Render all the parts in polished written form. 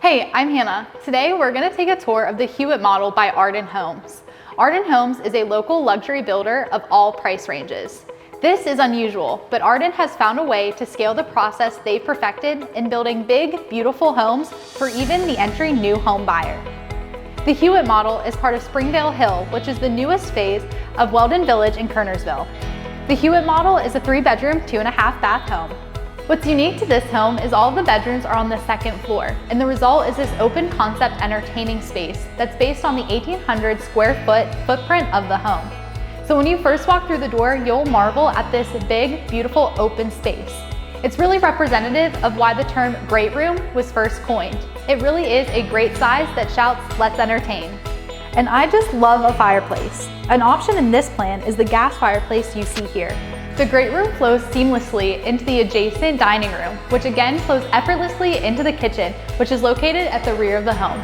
Hey, I'm Hannah. Today we're going to take a tour of the Hewitt model by Arden Homes. Arden Homes is a local luxury builder of all price ranges. This is unusual, but Arden has found a way to scale the process they've perfected in building big, beautiful homes for even the entry new home buyer. The Hewitt model is part of Springvale Hill, which is the newest phase of Welden Village in Kernersville. The Hewitt model is a 3-bedroom, 2.5-bath home. What's unique to this home is all of the bedrooms are on the second floor, and the result is this open concept entertaining space that's based on the 1,800 square foot footprint of the home. So when you first walk through the door, you'll marvel at this big, beautiful open space. It's really representative of why the term great room was first coined. It really is a great size that shouts, "Let's entertain." And I just love a fireplace. An option in this plan is the gas fireplace you see here. The great room flows seamlessly into the adjacent dining room, which again flows effortlessly into the kitchen, which is located at the rear of the home.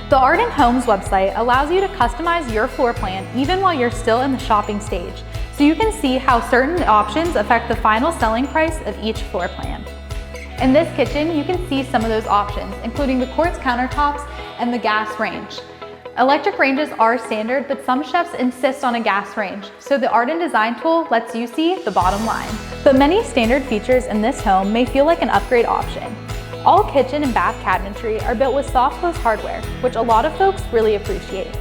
The Arden Homes website allows you to customize your floor plan even while you're still in the shopping stage, so you can see how certain options affect the final selling price of each floor plan. In this kitchen, you can see some of those options, including the quartz countertops and the gas range. Electric ranges are standard, but some chefs insist on a gas range, so the Arden design tool lets you see the bottom line. But many standard features in this home may feel like an upgrade option. All kitchen and bath cabinetry are built with soft close hardware, which a lot of folks really appreciate.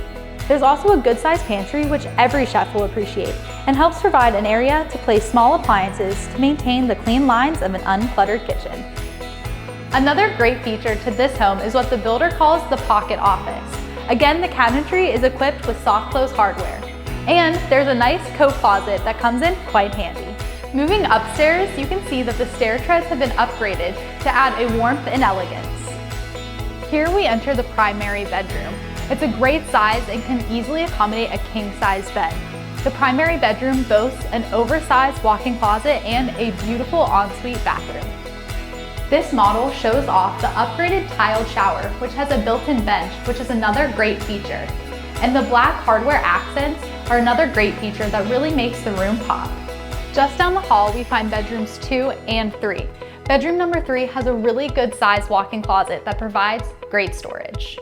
There's also a good sized pantry, which every chef will appreciate, and helps provide an area to place small appliances to maintain the clean lines of an uncluttered kitchen. Another great feature to this home is what the builder calls the pocket office. Again, the cabinetry is equipped with soft close hardware. And there's a nice coat closet that comes in quite handy. Moving upstairs, you can see that the stair treads have been upgraded to add a warmth and elegance. Here we enter the primary bedroom. It's a great size and can easily accommodate a king-size bed. The primary bedroom boasts an oversized walk-in closet and a beautiful ensuite bathroom. This model shows off the upgraded tiled shower, which has a built-in bench, which is another great feature. And the black hardware accents are another great feature that really makes the room pop. Just down the hall, we find bedrooms 2 and 3. Bedroom number 3 has a really good sized walk-in closet that provides great storage.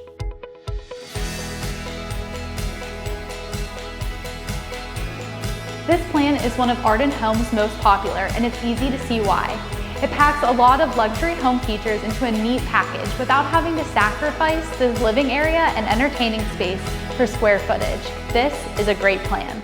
This plan is one of Arden Homes' most popular, and it's easy to see why. It packs a lot of luxury home features into a neat package without having to sacrifice the living area and entertaining space for square footage. This is a great plan.